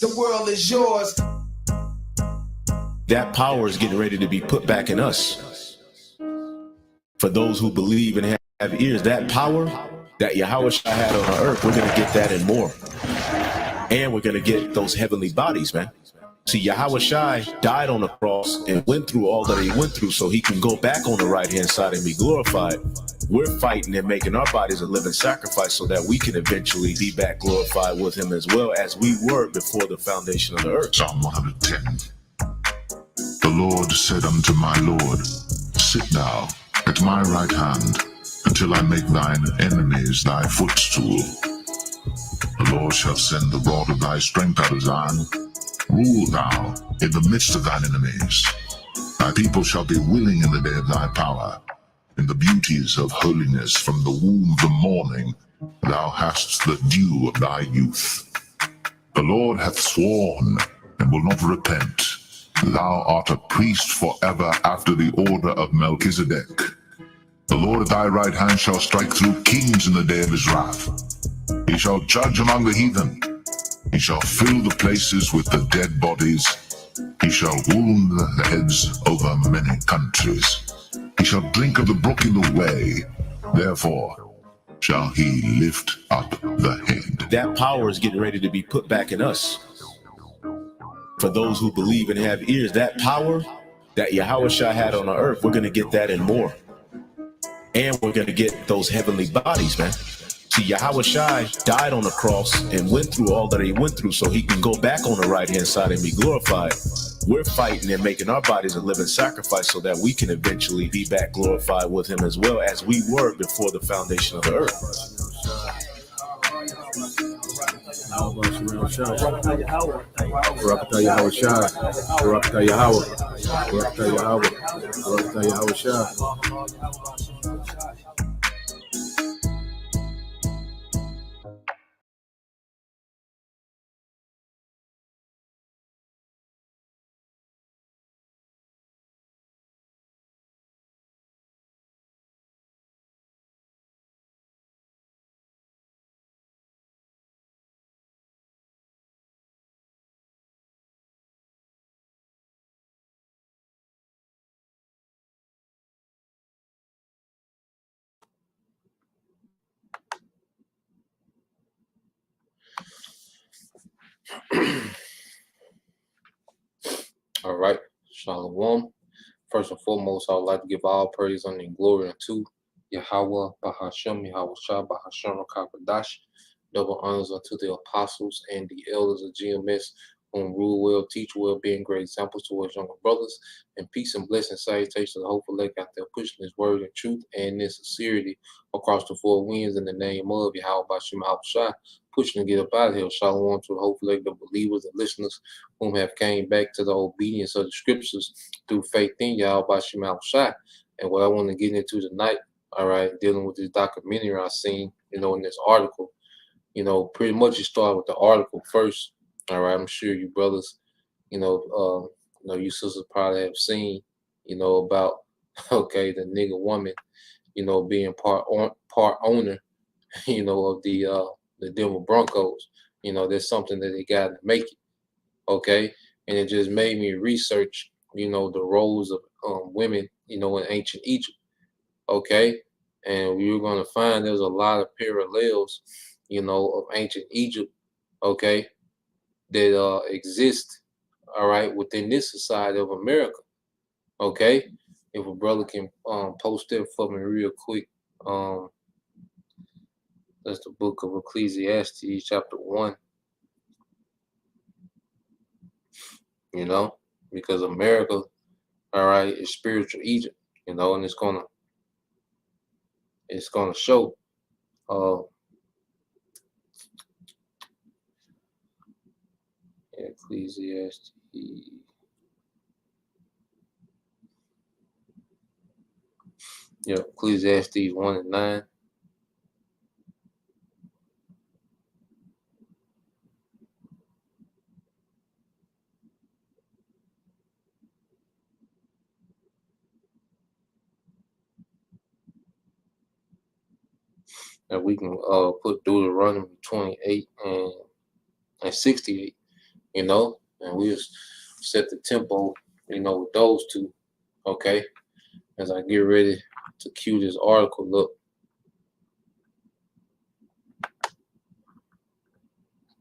The world is yours. That power is getting ready to be put back in us. For those who believe and have ears, that power that Yahushua had on our earth, we're going to get that and more. And we're going to get those heavenly bodies, man. See, Yahushua died on the cross and went through all that he went through so he can go back on the right-hand side and be glorified. We're fighting and making our bodies a living sacrifice so that we can eventually be back glorified with him as well as we were before the foundation of the earth. Psalm 110. The Lord said unto my Lord, sit thou at my right hand until I make thine enemies thy footstool. The Lord shall send the rod of thy strength out of Zion. Rule thou in the midst of thine enemies. Thy people shall be willing in the day of thy power. In the beauties of holiness from the womb of the morning, thou hast the dew of thy youth. The Lord hath sworn and will not repent. Thou art a priest forever after the order of Melchizedek. The Lord at thy right hand shall strike through kings in the day of his wrath. He shall judge among the heathen. He shall fill the places with the dead bodies. He shall wound the heads over many countries. He shall drink of the brook in the way. Therefore shall he lift up the head. That power is getting ready to be put back in us. For those who believe and have ears, that power that Yahushua had on the earth, we're going to get that and more. And we're going to get those heavenly bodies, man. See, Yahushua died on the cross and went through all that he went through so he can go back on the right-hand side and be glorified. We're fighting and making our bodies a living sacrifice so that we can eventually be back glorified with him as well as we were before the foundation of the earth. All right, Shalom. First and foremost, I would like to give all praise, honor, and glory unto Yahweh, Bahashem, Yahweh Shah, Bahashem, Rakakadash. Double honors unto the apostles and the elders of GMS, whom rule well, teach well, being great examples towards younger brothers. And peace and blessing, salutations to the hopeful elect out there pushing his word in truth and in sincerity across the four winds in the name of Yahweh, Bahashem, Yahweh Shah. Pushing to get up out of here. Shalom to the hopeful elect, the believers and listeners whom have came back to the obedience of the scriptures through faith in Yahweh Bahashem Yahweh Shai. And what I want to get into tonight, all right, dealing with this documentary I seen, in this article, pretty much you start with the article first. All right, I'm sure you brothers, you sisters probably have seen, about okay, the nigga woman, being part owner, of the Denver Broncos. There's something that they got to make it. Okay, and it just made me research, the roles of women, in ancient Egypt. Okay, and we were going to find there's a lot of parallels, of ancient Egypt. Okay, that exist, all right, within this society of America. Okay, if a brother can post it for me real quick. That's the book of Ecclesiastes, chapter 1. Because America, all right, is spiritual Egypt, and it's gonna show. Ecclesiastes. Yeah, Ecclesiastes 1 and 9. And we can put Deuteronomy 28 and 68. you know, and we just set the tempo, you know, with those two, okay, as I get ready to cue this article up.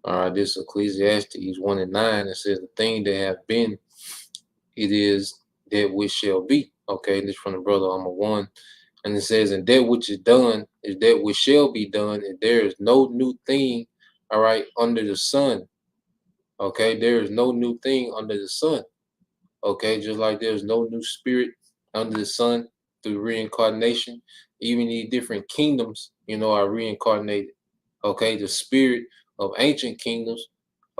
All right, this is Ecclesiastes 1:9. It says, the thing that have been, it is that which shall be. Okay, this from the brother One. And it says, and that which is done is that which shall be done, and there is no new thing, all right, under the sun. Okay, there is no new thing under the sun. Okay, just like there's no new spirit under the sun through reincarnation. Even these different kingdoms, you know, are reincarnated. Okay, the spirit of ancient kingdoms,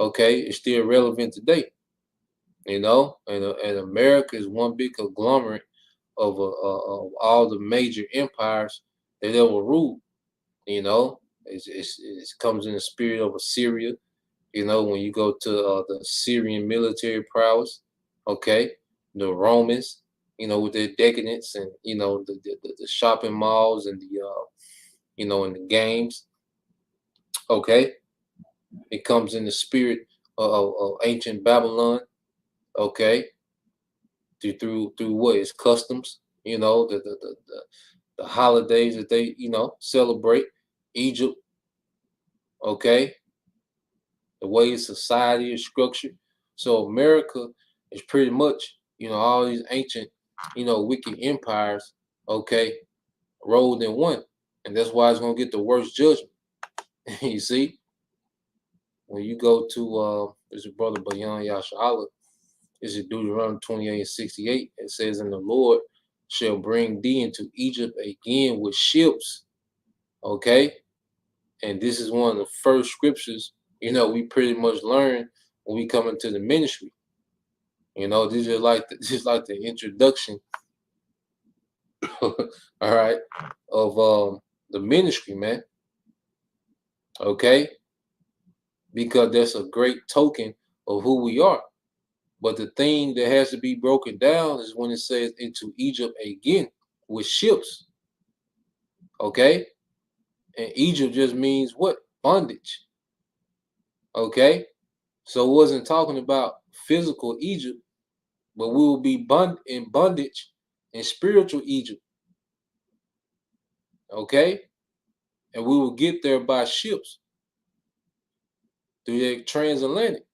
okay, is still relevant today. You know, and America is one big conglomerate of all the major empires that ever ruled. You know, it comes in the spirit of Assyria. You know, when you go to the Syrian military prowess, okay, the Romans, you know, with their decadence and you know the shopping malls and the you know, and the games, okay, it comes in the spirit of ancient Babylon, okay, through what is customs, you know, the holidays that they, you know, celebrate, Egypt, okay, the way society is structured. So America is pretty much, you know, all these ancient, you know, wicked empires, okay, rolled in one. And that's why it's gonna get the worst judgment. You see, when you go to there's a brother Bayan Yashala, this is Deuteronomy 28:68. It says, and the Lord shall bring thee into Egypt again with ships. Okay. And this is one of the first scriptures, you know, we pretty much learn when we come into the ministry. You know, this is like the introduction, all right, of the ministry, man. Okay, because that's a great token of who we are. But the thing that has to be broken down is when it says into Egypt again with ships. Okay, and Egypt just means what? Bondage. Okay, so it wasn't talking about physical Egypt, but we will be in bondage in spiritual Egypt. Okay, and we will get there by ships through the transatlantic.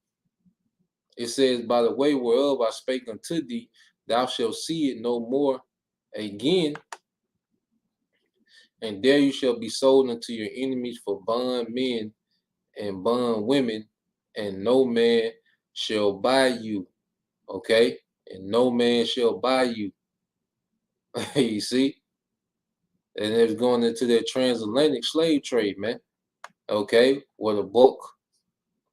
It says, by the way whereof I spake unto thee, thou shalt see it no more again, and there you shall be sold unto your enemies for bond men and bond women, and no man shall buy you. Okay, and no man shall buy you. You see, and it's going into that transatlantic slave trade, man. Okay, where the bulk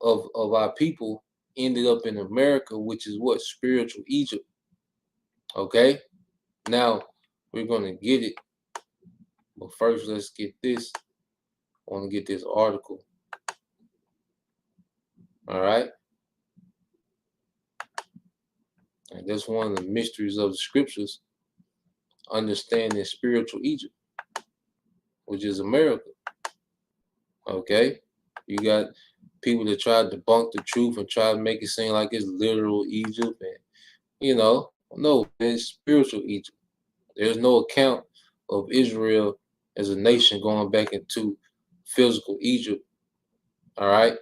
of our people ended up in America, which is what? Spiritual Egypt. Okay, now we're gonna get it, but first let's get this. I want to get this article. All right, and that's one of the mysteries of the scriptures, understanding spiritual Egypt, which is America. Okay, you got people that try to debunk the truth and try to make it seem like it's literal Egypt, and you know, no, it's spiritual Egypt. There's no account of Israel as a nation going back into physical Egypt, all right,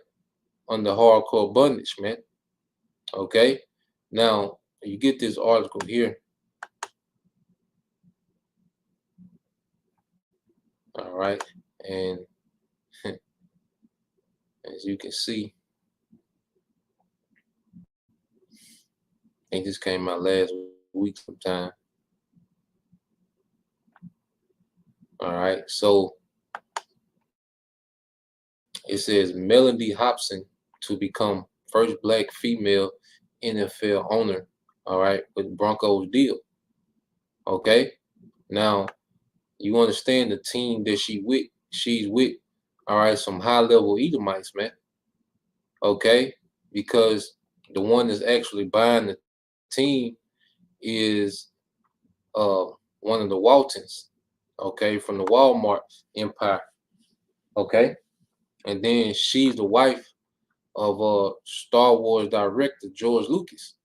under hardcore bondage, man. Okay, now you get this article here. All right, and as you can see, I think this came out last week sometime. All right, so it says Melody Hobson to become first black female NFL owner, all right, with Broncos deal. Okay, now you understand the team that she's with, all right, some high level Edomites, man. Okay, because the one that's actually buying the team is one of the Waltons, okay, from the Walmart empire. Okay, and then she's the wife of Star Wars director George Lucas.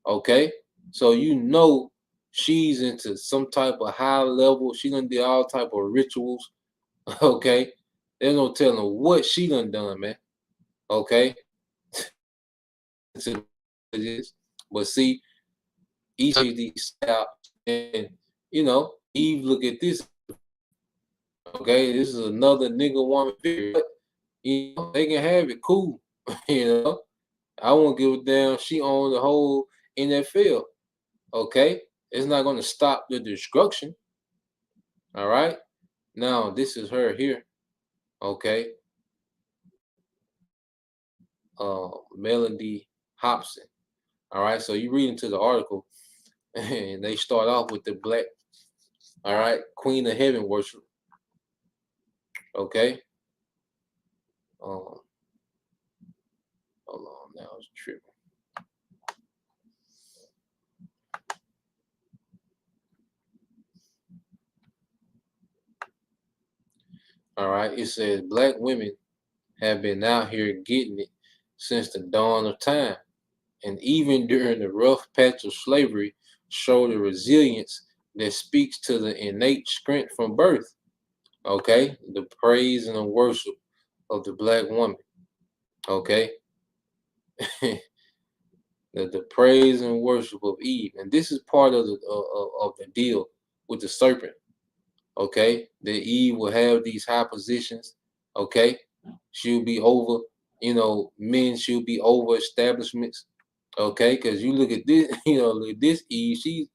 Okay, so you know she's into some type of high level. She done did all type of rituals. Okay, there's no telling what she done, man. Okay, but see, each of these out, and Eve, look at this. Okay, this is another nigga woman figure. But, they can have it cool. I won't give a damn. She owned the whole NFL. Okay, it's not going to stop the destruction. All right, now this is her here. Okay, Melody Hobson. All right, so you read into the article, and they start off with the black, all right, Queen of Heaven worship. Okay, hold on, now it's tripping. All right, it says black women have been out here getting it since the dawn of time, and even during the rough patch of slavery, showed a resilience that speaks to the innate strength from birth. Okay, the praise and the worship of the black woman. Okay, the praise and worship of Eve, and this is part of the deal with the serpent. Okay, that Eve will have these high positions. Okay, she'll be over, men. She'll be over establishments. Okay, because you look at this, look at this Eve.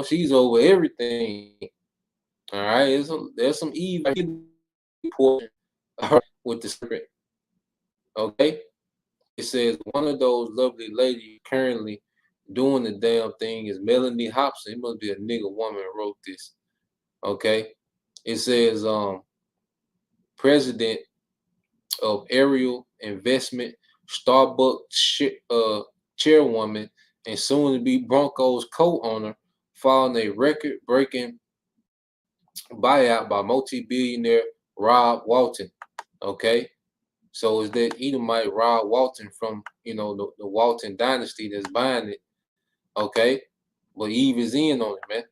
She's over everything. All right, there's some Eve portion with the serpent. Okay, it says one of those lovely ladies currently doing the damn thing is Melanie Hobson. It must be a nigga woman who wrote this. Okay, it says president of Ariel Investment, Starbucks chairwoman, and soon to be Broncos co-owner, following a record-breaking buyout by multi-billionaire Rob Walton. Okay, so is that Edomite Rob Walton from the Walton dynasty that's buying it? Okay, but Eve is in on it, man.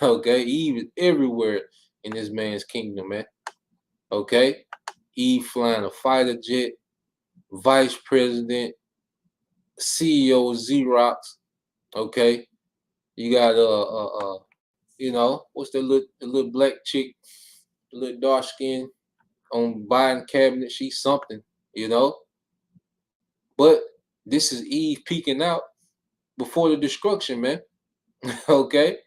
Okay, Eve is everywhere in this man's kingdom, man. Okay, Eve flying a fighter jet, vice president, CEO Xerox. Okay, you got what's the little black chick, the little dark skin on Biden cabinet? She's something, But this is Eve peeking out before the destruction, man. Okay,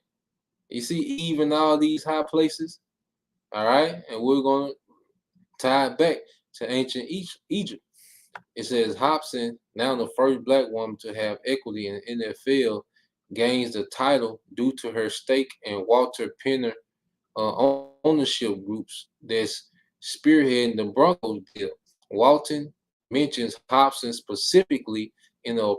you see Eve in all these high places. All right, and we're gonna tie it back to ancient Egypt. It says Hobson, now the first black woman to have equity in the NFL, gains the title due to her stake in Walter Penner ownership groups that's spearheading the Broncos deal. Walton mentions Hobson specifically in the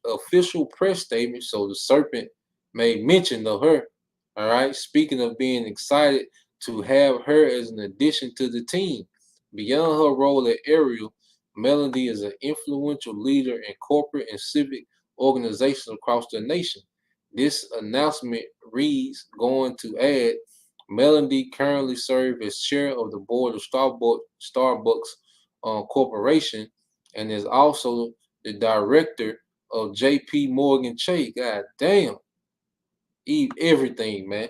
official press statement, so the serpent made mention of her. All right, speaking of being excited to have her as an addition to the team. Beyond her role at Ariel, Melody is an influential leader in corporate and civic organizations across the nation. This announcement reads, going to add, Melody currently serves as chair of the board of Starbucks Corporation and is also the director of J.P. Morgan Chase. God damn. Eve everything, man.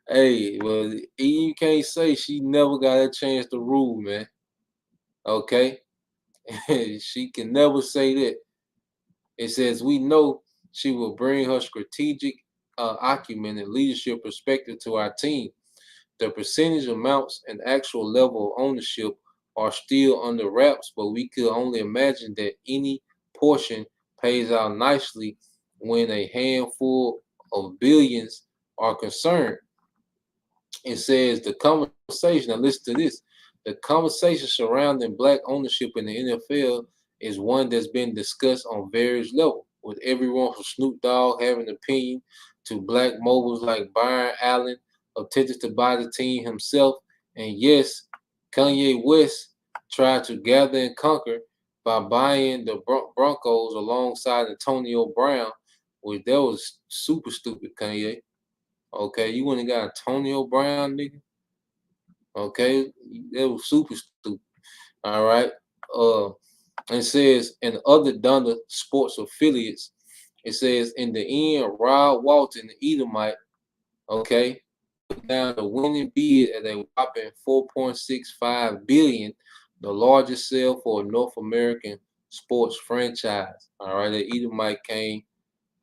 Hey, well, you can't say she never got a chance to rule, man. Okay? She can never say that. It says, we know she will bring her strategic acumen and leadership perspective to our team. The percentage amounts and actual level of ownership are still under wraps, but we could only imagine that any portion pays out nicely when a handful of billions are concerned. It says the conversation, now listen to this, the conversation surrounding black ownership in the NFL is one that's been discussed on various levels, with everyone from Snoop Dogg having an opinion to black moguls like Byron Allen attempted to buy the team himself. And yes, Kanye West tried to gather and conquer by buying the Broncos alongside Antonio Brown, which that was super stupid, Kanye. Okay, you went and got Antonio Brown, nigga. Okay, that was super stupid. All right. It says in other Donda Sports affiliates, it says in the end, Rob Walton, the Edomite, okay, put down the winning bid at a whopping 4.65 billion, the largest sale for a North American sports franchise. All right, the Edomite came,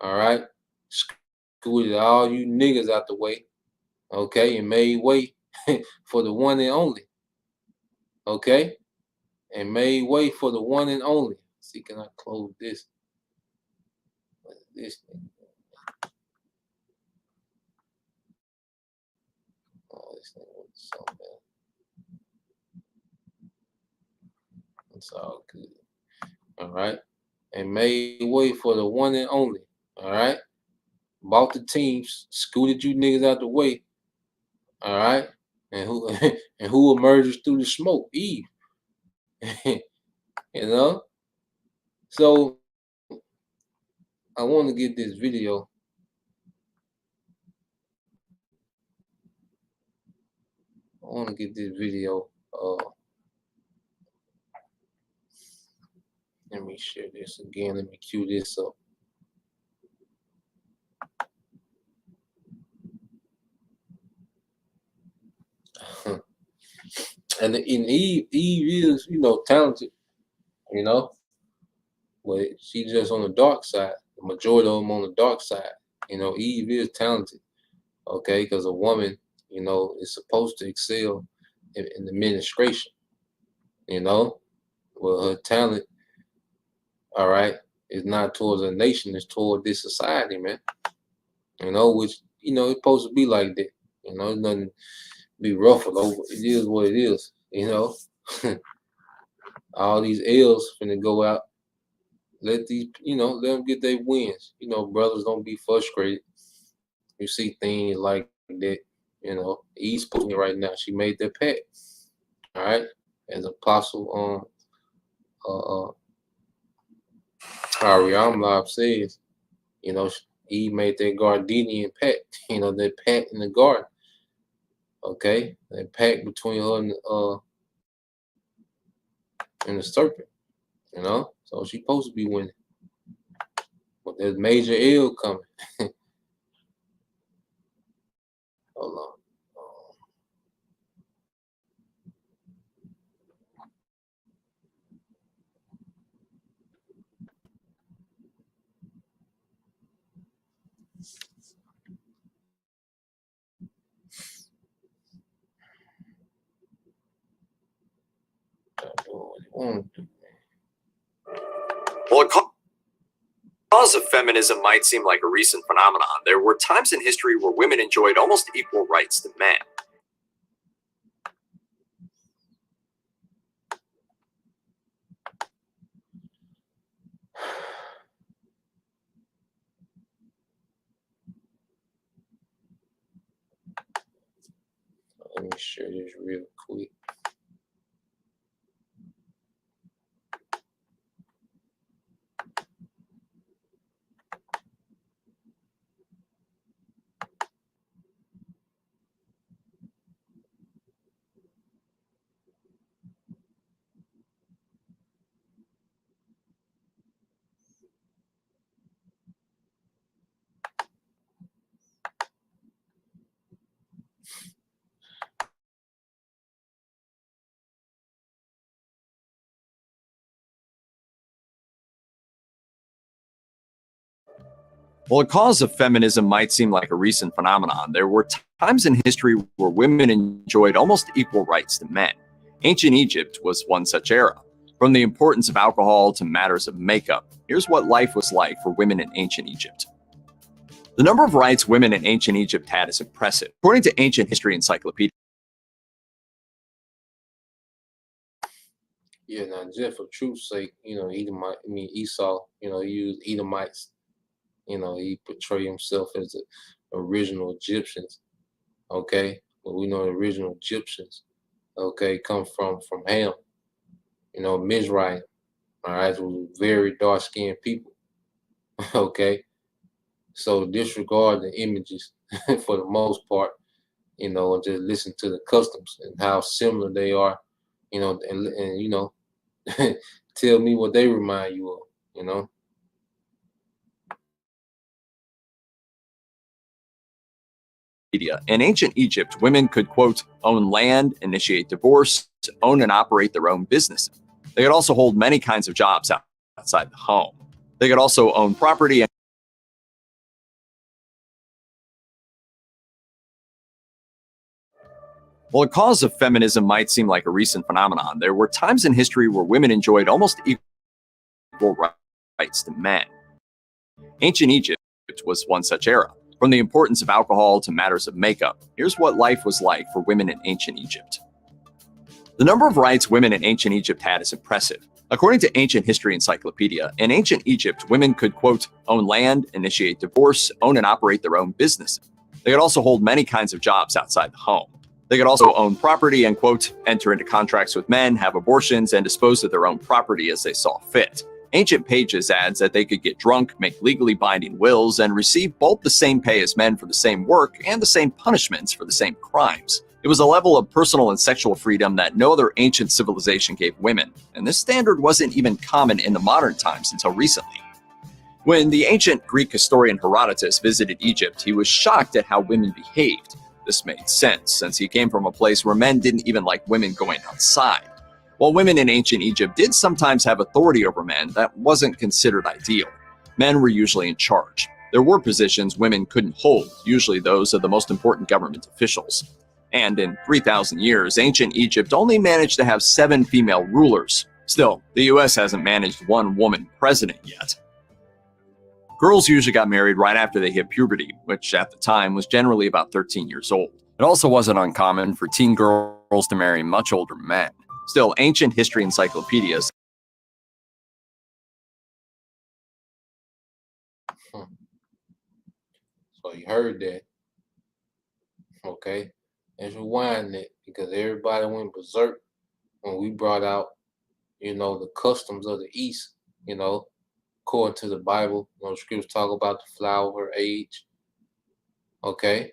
all right, scooted all you niggas out the way, okay, and made way for the one and only, okay, and made way for the one and only. Let's see, can I close this? This thing. Oh, this thing was so bad. It's all good. All right. And made way for the one and only. All right. Bought the teams, scooted you niggas out the way. All right. And who and who emerges through the smoke? Eve. You know? So I want to get this video. I want to get this video. Let me share this again. Let me cue this up. And Eve is, talented, but she's just on the dark side. The majority of them on the dark side. Eve is talented, okay, because a woman, is supposed to excel in the administration, well, her talent, all right, is not towards a nation, it's toward this society, man. Which, it's supposed to be like that. It's nothing to be ruffled over. It is what it is, All these L's finna go out. Let them get their wins. Brothers, don't be frustrated. You see things like that. Eve's putting it right now. She made that pact. All right, as Apostle Ariam Live says, Eve made that Gardenian pact. That pact in the garden. Okay, that pact between her and the serpent. So she's supposed to be winning. But there's major L coming. Hold on. Well, a cause of feminism might seem like a recent phenomenon. There were times in history where women enjoyed almost equal rights to men. Let me share this real quick. Well, a cause of feminism might seem like a recent phenomenon. There were times in history where women enjoyed almost equal rights to men. Ancient Egypt was one such era. From the importance of alcohol to matters of makeup, here's what life was like for women in ancient Egypt. The number of rights women in ancient Egypt had is impressive. According to Ancient History Encyclopedia, Yeah, now just for truth's sake, Esau, he used Edomites. He portrayed himself as the original Egyptians. Okay, but we know the original Egyptians, okay, come from Ham. Mizraim, all right, was very dark-skinned people, okay? So disregard the images for the most part, and just listen to the customs and how similar they are, and tell me what they remind you of. In ancient Egypt, women could, quote, own land, initiate divorce, own and operate their own business. They could also hold many kinds of jobs outside the home. They could also own property. While the cause of feminism might seem like a recent phenomenon, there were times in history where women enjoyed almost equal rights to men. Ancient Egypt was one such era. From the importance of alcohol to matters of makeup, here's what life was like for women in ancient Egypt. The number of rights women in ancient Egypt had is impressive. According to Ancient History Encyclopedia, in ancient Egypt, women could, quote, own land, initiate divorce, own and operate their own business. They could also hold many kinds of jobs outside the home. They could also own property and, quote, enter into contracts with men, have abortions, and dispose of their own property as they saw fit. Ancient Pages adds that they could get drunk, make legally binding wills, and receive both the same pay as men for the same work and the same punishments for the same crimes. It was a level of personal and sexual freedom that no other ancient civilization gave women, and this standard wasn't even common in the modern times until recently. When the ancient Greek historian Herodotus visited Egypt, he was shocked at how women behaved. This made sense, since he came from a place where men didn't even like women going outside. While women in ancient Egypt did sometimes have authority over men, that wasn't considered ideal. Men were usually in charge. There were positions women couldn't hold, usually those of the most important government officials. And in 3,000 years, ancient Egypt only managed to have 7 female rulers. Still, the US hasn't managed one woman president yet. Girls usually got married right after they hit puberty, which at the time was generally about 13 years old. It also wasn't uncommon for teen girls to marry much older men. Still, Ancient History Encyclopedias. So you heard that, okay? Let's rewind it, because everybody went berserk when we brought out, the customs of the East, according to the Bible. The scriptures talk about the flower of her age, okay?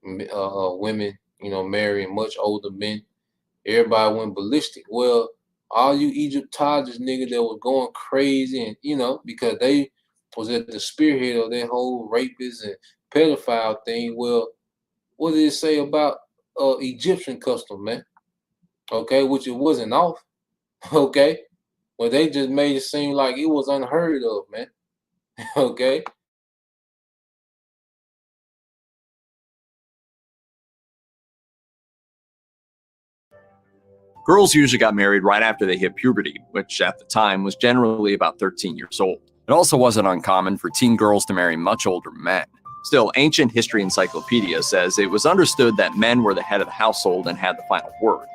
Women, marrying much older men. Everybody went ballistic. Well, all you Egyptologists, nigga, that was going crazy, and because they was at the spearhead of that whole rapist and pedophile thing. Well, what did it say about Egyptian custom, man? Okay, which it wasn't off. Okay, well, they just made it seem like it was unheard of, man. Okay. Girls usually got married right after they hit puberty, which at the time was generally about 13 years old. It also wasn't uncommon for teen girls to marry much older men. Still, Ancient History Encyclopedia says it was understood that men were the head of the household and had the final word.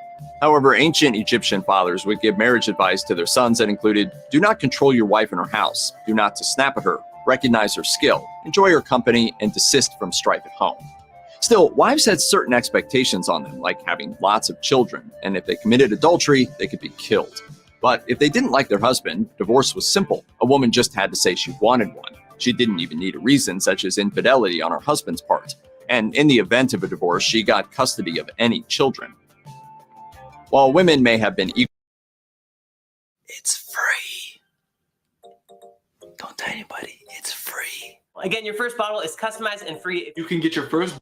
However, ancient Egyptian fathers would give marriage advice to their sons that included, do not control your wife in her house, do not to snap at her, recognize her skill, enjoy her company, and desist from strife at home. Still, wives had certain expectations on them, like having lots of children, and if they committed adultery, they could be killed. But if they didn't like their husband, divorce was simple. A woman just had to say she wanted one. She didn't even need a reason, such as infidelity on her husband's part. And in the event of a divorce, she got custody of any children. While women may have been equal, it's free. Don't tell anybody, it's free. Again, your first bottle is customized and free. You can get your first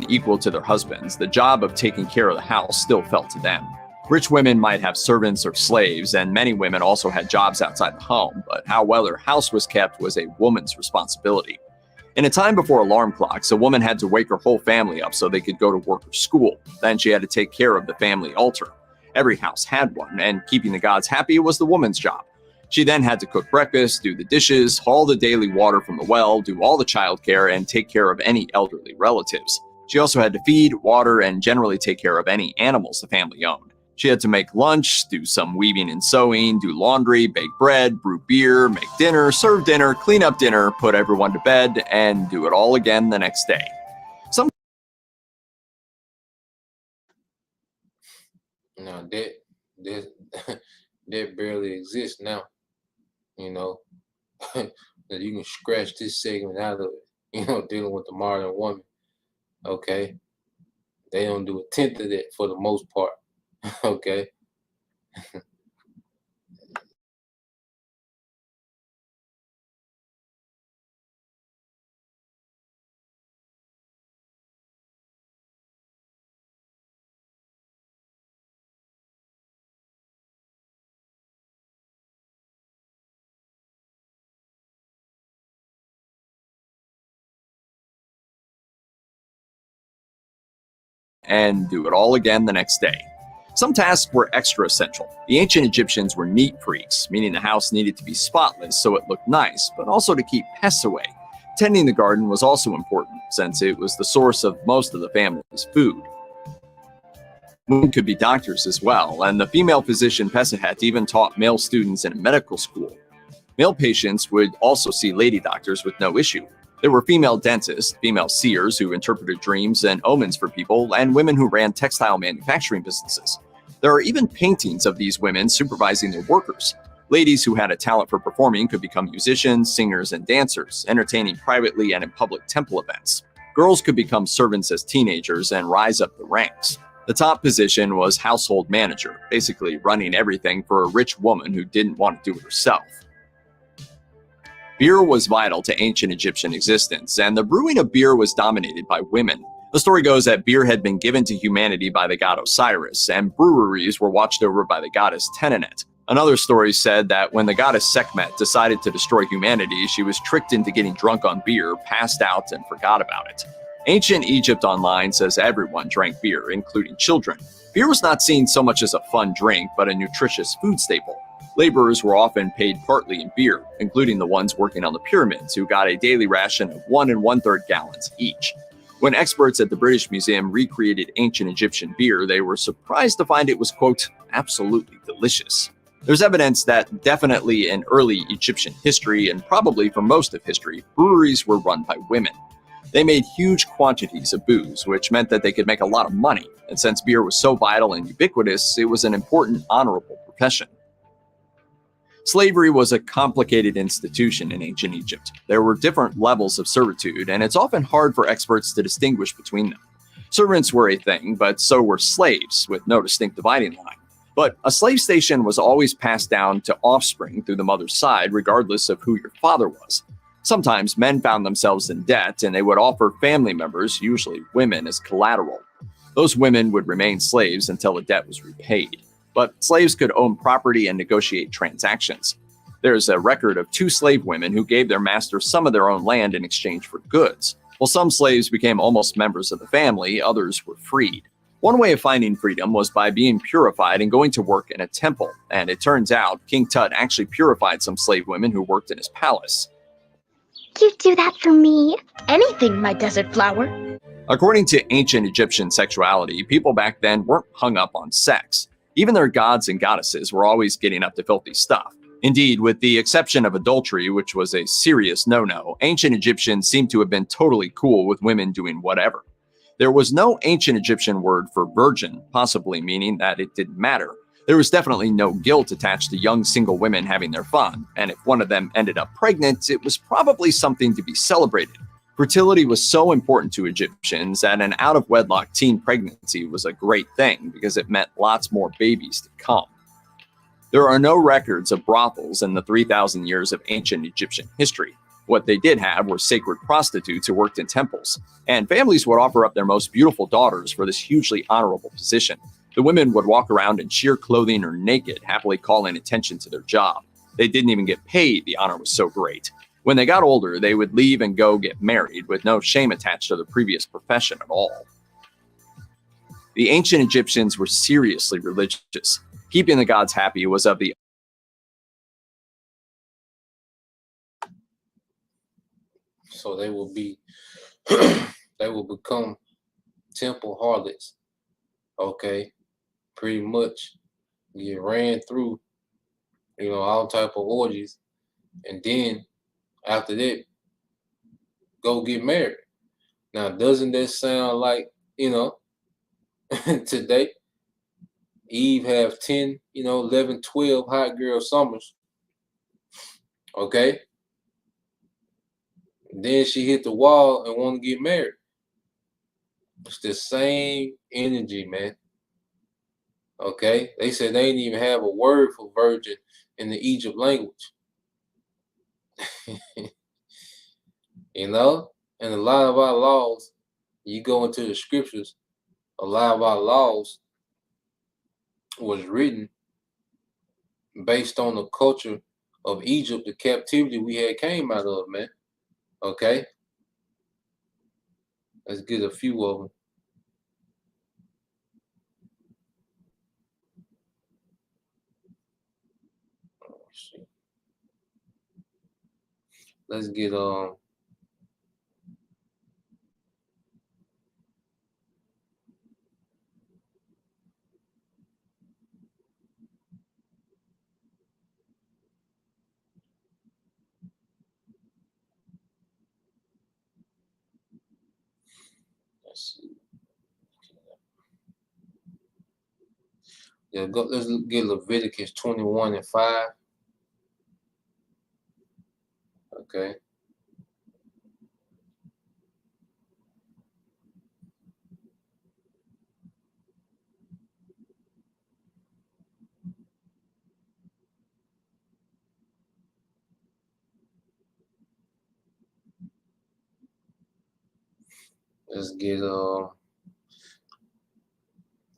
equal to their husbands, the job of taking care of the house still fell to them. Rich women might have servants or slaves, and many women also had jobs outside the home, but how well their house was kept was a woman's responsibility. In a time before alarm clocks, a woman had to wake her whole family up so they could go to work or school. Then she had to take care of the family altar. Every house had one, and keeping the gods happy was the woman's job. She then had to cook breakfast, do the dishes, haul the daily water from the well, do all the childcare, and take care of any elderly relatives. She also had to feed, water, and generally take care of any animals the family owned. She had to make lunch, do some weaving and sewing, do laundry, bake bread, brew beer, make dinner, serve dinner, clean up dinner, put everyone to bed, and do it all again the next day. Now that that barely exists now. You know, that you can scratch this segment out of it. Dealing with the modern woman. Okay, they don't do a tenth of that for the most part. Okay. And do it all again the next day. Some tasks were extra essential. The ancient Egyptians were neat freaks, meaning the house needed to be spotless so it looked nice, but also to keep pests away. Tending the garden was also important, since it was the source of most of the family's food. Women could be doctors as well, and the female physician Pessehet even taught male students in a medical school. Male patients would also see lady doctors with no issue. There were female dentists, female seers who interpreted dreams and omens for people, and women who ran textile manufacturing businesses. There are even paintings of these women supervising their workers. Ladies who had a talent for performing could become musicians, singers, and dancers, entertaining privately and in public temple events. Girls could become servants as teenagers and rise up the ranks. The top position was household manager, basically running everything for a rich woman who didn't want to do it herself. Beer was vital to ancient Egyptian existence, and the brewing of beer was dominated by women. The story goes that beer had been given to humanity by the god Osiris, and breweries were watched over by the goddess Tenenet. Another story said that when the goddess Sekhmet decided to destroy humanity, she was tricked into getting drunk on beer, passed out, and forgot about it. Ancient Egypt Online says everyone drank beer, including children. Beer was not seen so much as a fun drink, but a nutritious food staple. Laborers were often paid partly in beer, including the ones working on the pyramids, who got a daily ration of 1 1/3 gallons each. When experts at the British Museum recreated ancient Egyptian beer, they were surprised to find it was, quote, absolutely delicious. There's evidence that definitely in early Egyptian history, and probably for most of history, breweries were run by women. They made huge quantities of booze, which meant that they could make a lot of money. And since beer was so vital and ubiquitous, it was an important, honorable profession. Slavery was a complicated institution in ancient Egypt. There were different levels of servitude, and it's often hard for experts to distinguish between them. Servants were a thing, but so were slaves, with no distinct dividing line. But a slave station was always passed down to offspring through the mother's side, regardless of who your father was. Sometimes men found themselves in debt, and they would offer family members, usually women, as collateral. Those women would remain slaves until the debt was repaid. But slaves could own property and negotiate transactions. There's a record of 2 slave women who gave their master some of their own land in exchange for goods. While some slaves became almost members of the family, others were freed. One way of finding freedom was by being purified and going to work in a temple, and it turns out King Tut actually purified some slave women who worked in his palace. You do that for me. Anything, my desert flower. According to ancient Egyptian sexuality, people back then weren't hung up on sex. Even their gods and goddesses were always getting up to filthy stuff. Indeed, with the exception of adultery, which was a serious no-no, ancient Egyptians seem to have been totally cool with women doing whatever. There was no ancient Egyptian word for virgin, possibly meaning that it didn't matter. There was definitely no guilt attached to young single women having their fun, and if one of them ended up pregnant, it was probably something to be celebrated. Fertility was so important to Egyptians that an out-of-wedlock teen pregnancy was a great thing because it meant lots more babies to come. There are no records of brothels in the 3,000 years of ancient Egyptian history. What they did have were sacred prostitutes who worked in temples, and families would offer up their most beautiful daughters for this hugely honorable position. The women would walk around in sheer clothing or naked, happily calling attention to their job. They didn't even get paid, the honor was so great. When they got older, they would leave and go get married with no shame attached to their previous profession at all. The ancient Egyptians were seriously religious. Keeping the gods happy was of the So they will be, they will become temple harlots. Okay, pretty much get ran through, all type of orgies, and then after that, go get married. Now, doesn't that sound like, today? Eve have 10, 11, 12 hot girl summers. Okay. And then she hit the wall and want to get married. It's the same energy, man. Okay. They said they didn't even have a word for virgin in the Egypt language. And a lot of our laws, you go into the scriptures, a lot of our laws was written based on the culture of Egypt, the captivity we had came out of, man. Okay. Let's get a few of them. Let's get let's see. Yeah, let's get Leviticus 21:5. Okay. Let's get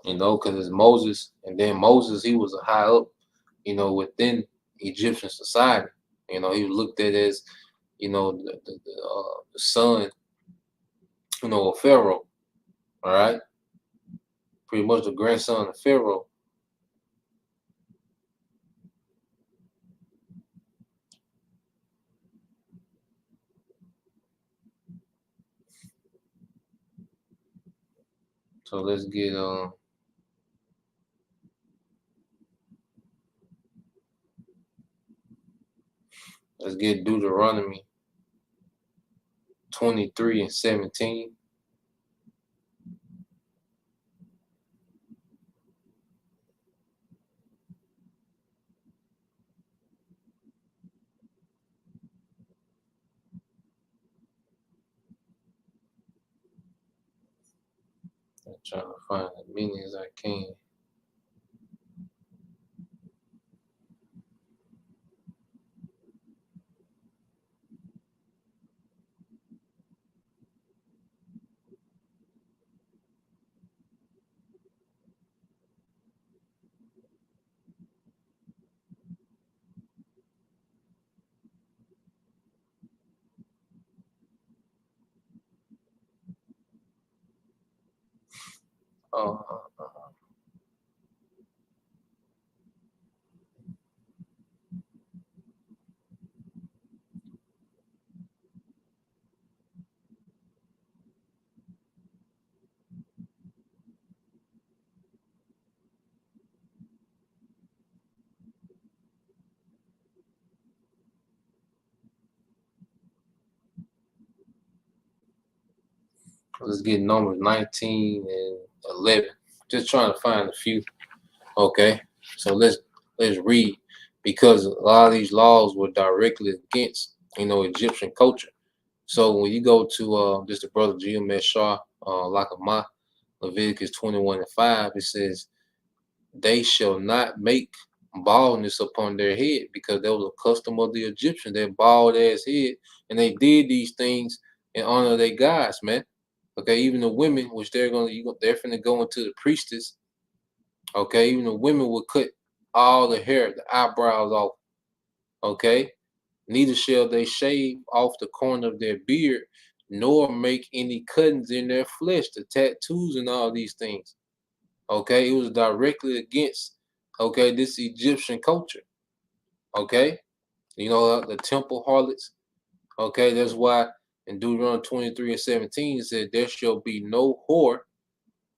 because it's Moses, and then Moses, he was a high up, within Egyptian society. He was looked at as, the son, of Pharaoh. All right, pretty much the grandson of Pharaoh. So let's get Deuteronomy 23:17. I'm trying to find as many as I can. Uh, let's get Numbers 19:11. Just trying to find a few. Okay, so let's read, because a lot of these laws were directly against Egyptian culture. So when you go to just the brother GMS Shah, Lakama, Leviticus 21:5, it says, "They shall not make baldness upon their head," because that was a custom of the Egyptians, their bald ass head, and they did these things in honor of their gods, man. Okay, even the women, which they're finna go into the priestess. Okay, even the women would cut all the hair, the eyebrows off. Okay, neither shall they shave off the corner of their beard, nor make any cuttings in their flesh, the tattoos and all these things. Okay, it was directly against, this Egyptian culture. Okay, the temple harlots. Okay, that's why in Deuteronomy 23:17 it said, "There shall be no whore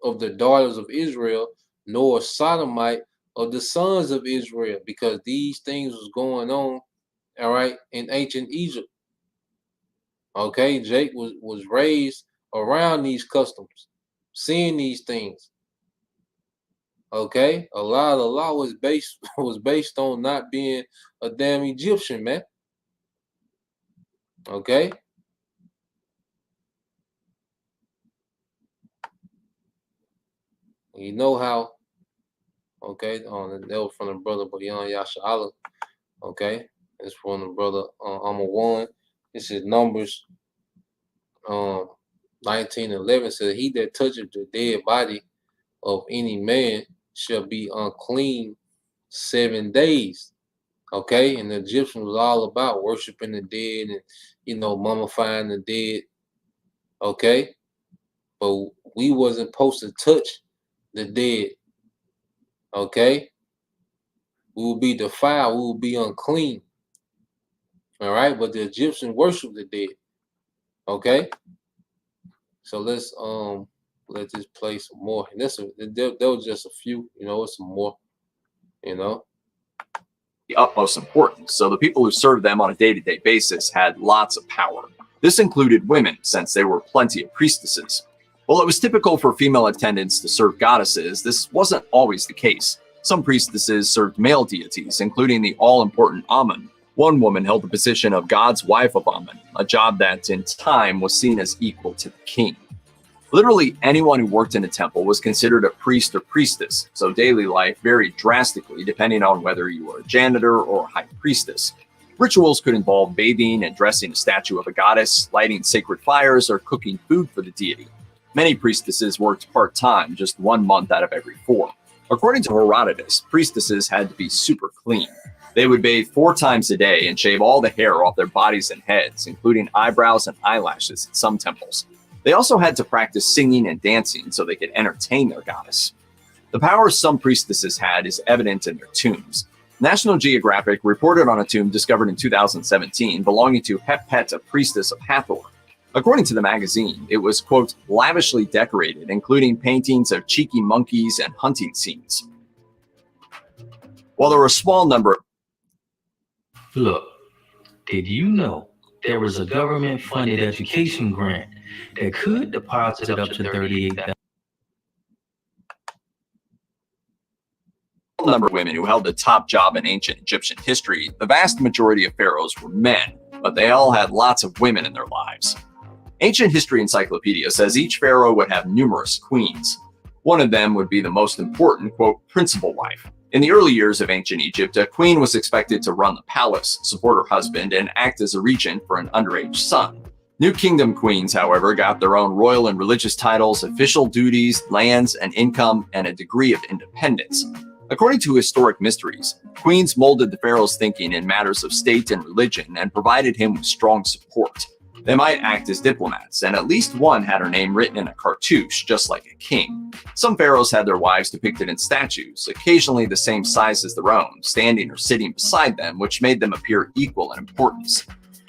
of the daughters of Israel, nor sodomite of the sons of Israel," because these things was going on, all right, in ancient Egypt. Okay, Jake was raised around these customs, seeing these things. Okay, a lot of the law was based on not being a damn Egyptian, man. Okay. You know how, okay, that was from the brother Bayan Yasha'Allah, okay? It's from the brother I'm a one. This is Numbers 19:11 says, he that toucheth the dead body of any man shall be unclean 7 days. Okay, and the Egyptians was all about worshiping the dead and mummifying the dead. Okay, but we wasn't supposed to touch the dead. Okay, we will be defiled, we will be unclean. All right, but the Egyptians worship the dead. Okay, so let's let this play some more. And there was just a few, it's some more, The utmost importance, so the people who served them on a day-to-day basis had lots of power. This included women, since there were plenty of priestesses. While it was typical for female attendants to serve goddesses, this wasn't always the case. Some priestesses served male deities, including the all-important Amun. One woman held the position of God's wife of Amun, a job that in time was seen as equal to the king. Literally anyone who worked in a temple was considered a priest or priestess, so daily life varied drastically depending on whether you were a janitor or a high priestess. Rituals could involve bathing and dressing a statue of a goddess, lighting sacred fires, or cooking food for the deity. Many priestesses worked part-time, just 1 month out of every 4. According to Herodotus, priestesses had to be super clean. They would bathe 4 times a day and shave all the hair off their bodies and heads, including eyebrows and eyelashes in some temples. They also had to practice singing and dancing so they could entertain their goddess. The power some priestesses had is evident in their tombs. National Geographic reported on a tomb discovered in 2017 belonging to Hepet, a priestess of Hathor. According to the magazine, it was, quote, lavishly decorated, including paintings of cheeky monkeys and hunting scenes. While there were a small number... Look, did you know there was a government-funded education grant that could deposit up to $38,000? Number of women who held the top job in ancient Egyptian history, the vast majority of pharaohs were men, but they all had lots of women in their lives. Ancient History Encyclopedia says each pharaoh would have numerous queens. One of them would be the most important, quote, principal wife. In the early years of ancient Egypt, a queen was expected to run the palace, support her husband, and act as a regent for an underage son. New kingdom queens, however, got their own royal and religious titles, official duties, lands, and income, and a degree of independence. According to Historic Mysteries, queens molded the pharaoh's thinking in matters of state and religion and provided him with strong support. They might act as diplomats, and at least one had her name written in a cartouche, just like a king. Some pharaohs had their wives depicted in statues, occasionally the same size as their own, standing or sitting beside them, which made them appear equal in importance.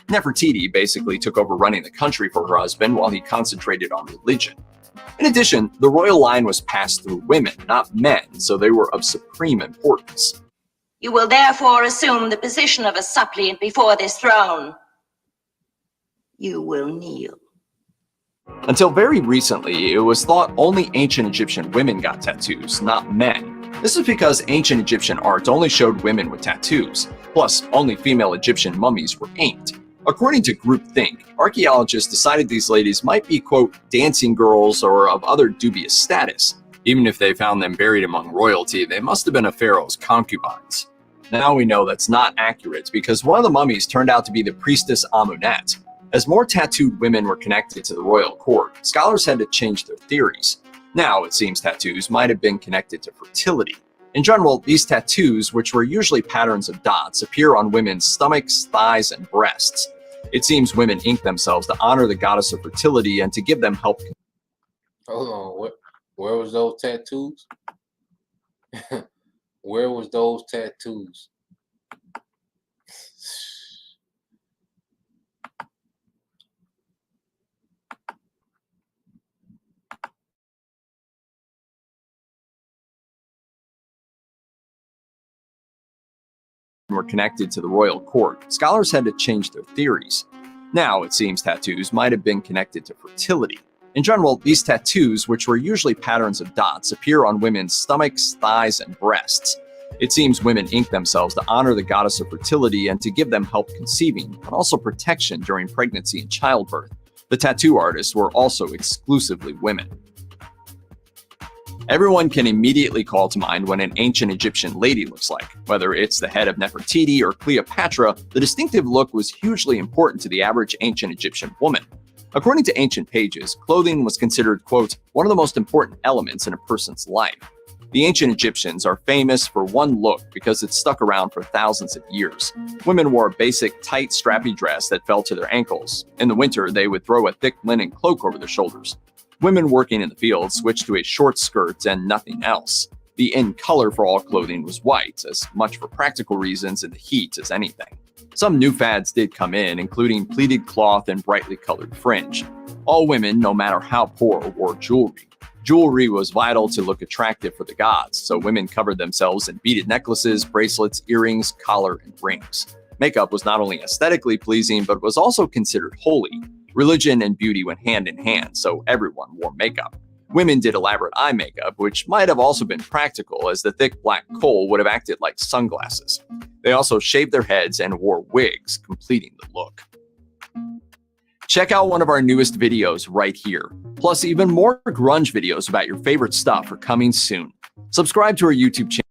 Nefertiti basically took over running the country for her husband while he concentrated on religion. In addition, the royal line was passed through women, not men, so they were of supreme importance. You will therefore assume the position of a suppliant before this throne. You will kneel. Until very recently, it was thought only ancient Egyptian women got tattoos, not men. This is because ancient Egyptian art only showed women with tattoos, plus only female Egyptian mummies were inked. According to groupthink, archaeologists decided these ladies might be, quote, dancing girls or of other dubious status. Even if they found them buried among royalty, they must have been a pharaoh's concubines. Now we know that's not accurate because one of the mummies turned out to be the priestess Amunet. As more tattooed women were connected to the royal court, scholars had to change their theories. Now it seems tattoos might have been connected to fertility. In general, these tattoos, which were usually patterns of dots, appear on women's stomachs, thighs, and breasts. It seems women ink themselves to honor the goddess of fertility and to give them help. Hold on, where was those tattoos? Where was those tattoos? Were connected to the royal court, scholars had to change their theories. Now it seems tattoos might have been connected to fertility. In general, these tattoos, which were usually patterns of dots, appear on women's stomachs, thighs, and breasts. It seems women ink themselves to honor the goddess of fertility and to give them help conceiving, but also protection during pregnancy and childbirth. The tattoo artists were also exclusively women. Everyone can immediately call to mind what an ancient Egyptian lady looks like. Whether it's the head of Nefertiti or Cleopatra, the distinctive look was hugely important to the average ancient Egyptian woman. According to ancient pages, clothing was considered, quote, one of the most important elements in a person's life. The ancient Egyptians are famous for one look because it stuck around for thousands of years. Women wore a basic, tight, strappy dress that fell to their ankles. In the winter, they would throw a thick linen cloak over their shoulders. Women working in the fields switched to a short skirt and nothing else. The in color for all clothing was white, as much for practical reasons and the heat as anything. Some new fads did come in, including pleated cloth and brightly colored fringe. All women, no matter how poor, wore jewelry. Jewelry was vital to look attractive for the gods, so women covered themselves in beaded necklaces, bracelets, earrings, collar, and rings. Makeup was not only aesthetically pleasing, but was also considered holy. Religion and beauty went hand in hand, so everyone wore makeup. Women did elaborate eye makeup, which might have also been practical, as the thick black kohl would have acted like sunglasses. They also shaved their heads and wore wigs, completing the look. Check out one of our newest videos right here. Plus, even more grunge videos about your favorite stuff are coming soon. Subscribe to our YouTube channel.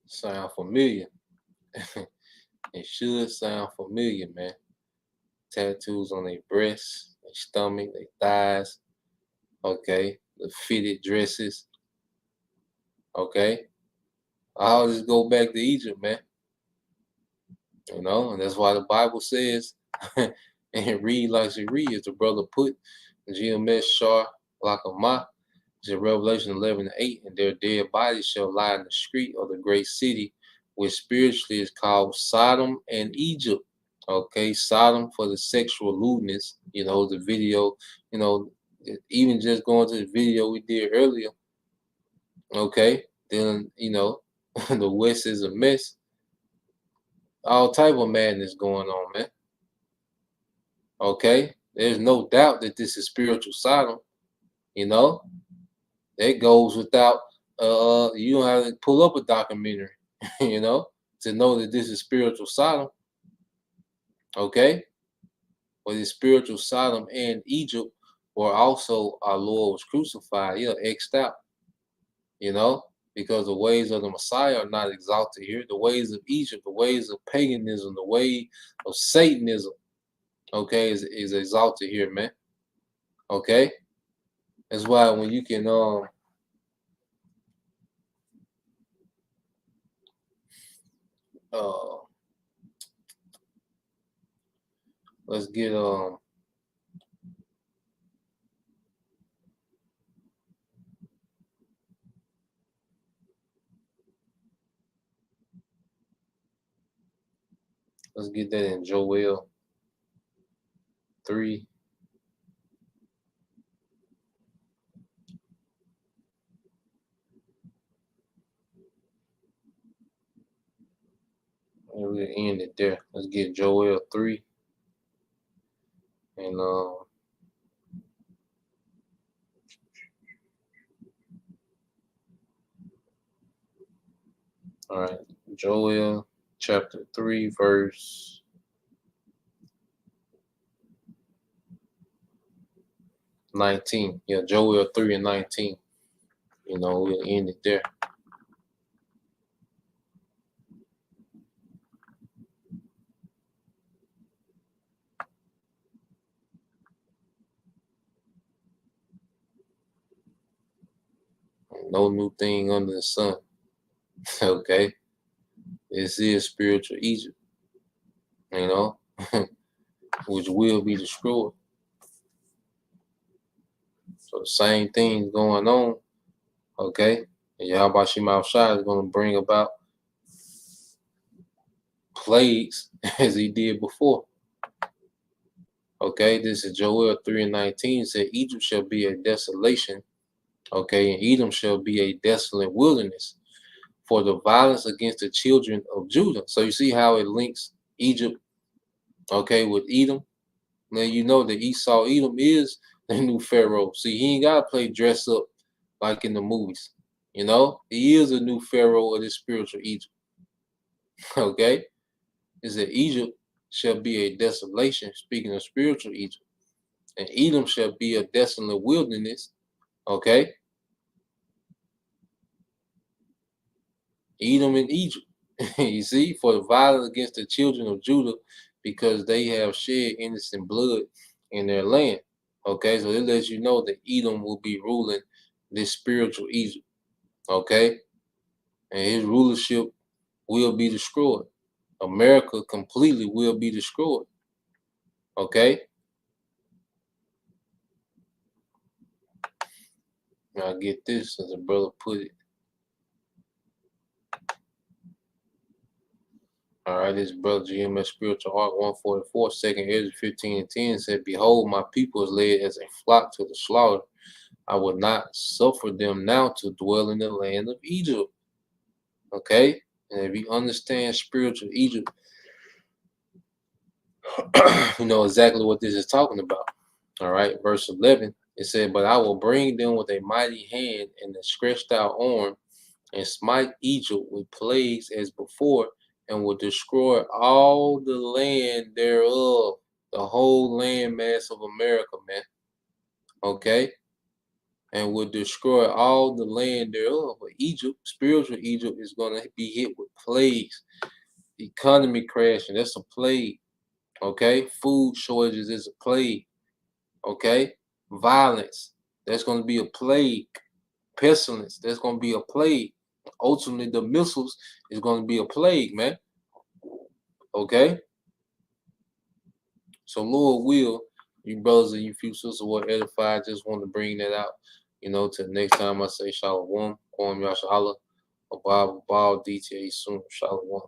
Sound familiar. It should sound familiar, man. Tattoos on their breasts, their stomach, their thighs. Okay, the fitted dresses. Okay, I'll just go back to Egypt, man. You know, and that's why the Bible says, and read like she reads. The brother put Gilgamesh Shar Lakamah, in Revelation 11:8, and their dead bodies shall lie in the street of the great city, which spiritually is called Sodom and Egypt. Okay, Sodom for the sexual lewdness. You know, the video, you know, even just going to the video we did earlier. Okay, then, you know, the West is a mess. All type of madness going on, man. Okay, there's no doubt that this is spiritual Sodom. You know, that goes without, you don't have to pull up a documentary, you know, to know that this is spiritual Sodom. Okay, but it's spiritual Sodom and Egypt, where also our Lord was crucified, X'd out, you know, because the ways of the Messiah are not exalted here. The ways of Egypt, the ways of paganism, the way of Satanism, okay, is exalted here, man. Okay, that's why when you can let's get let's get that in Joel 3. And we'll end it there. Let's get Joel 3. And all right, Joel chapter 3, verse 19. Yeah, Joel 3 and 19. You know, we'll end it there. No new thing under the sun. Okay, this is spiritual Egypt, you know, which will be destroyed. So the same thing's going on, okay? And Yahweh Shema Shai is going to bring about plagues as he did before. Okay, this is Joel 3:19 said, Egypt shall be a desolation, okay, and Edom shall be a desolate wilderness for the violence against the children of Judah. So you see how it links Egypt, okay, with Edom. Now you know that Esau, Edom is the new Pharaoh. See, he ain't gotta play dress up like in the movies. You know, he is a new Pharaoh of this spiritual Egypt. Okay, is that Egypt shall be a desolation, speaking of spiritual Egypt, and Edom shall be a desolate wilderness. Okay, Edom and Egypt. You see, for the violence against the children of Judah, because they have shed innocent blood in their land. Okay, so it lets you know that Edom will be ruling this spiritual Egypt. Okay, and his rulership will be destroyed. America completely will be destroyed. Okay. Now get this, as a brother put it. All right, this brother GMS Spiritual Arc 144, 2nd Ezra 15:10 said, Behold, my people is led as a flock to the slaughter. I will not suffer them now to dwell in the land of Egypt. Okay, and if you understand spiritual Egypt, you know exactly what this is talking about. All right, verse 11, it said, But I will bring them with a mighty hand and a stretched out arm, and smite Egypt with plagues as before, and will destroy all the land thereof, the whole land mass of America, man. Okay? And will destroy all the land thereof. But Egypt, spiritual Egypt, is going to be hit with plagues. Economy crashing, that's a plague. Okay? Food shortages is a plague. Okay? Violence, that's going to be a plague. Pestilence, that's going to be a plague. Ultimately, the missiles is going to be a plague, man. Okay? So, Lord will, you brothers and you few sisters were edified. Just want to bring that out, you know, till next time I say Shalom, Kwam Yashala, Abab, DTA soon, Shalom.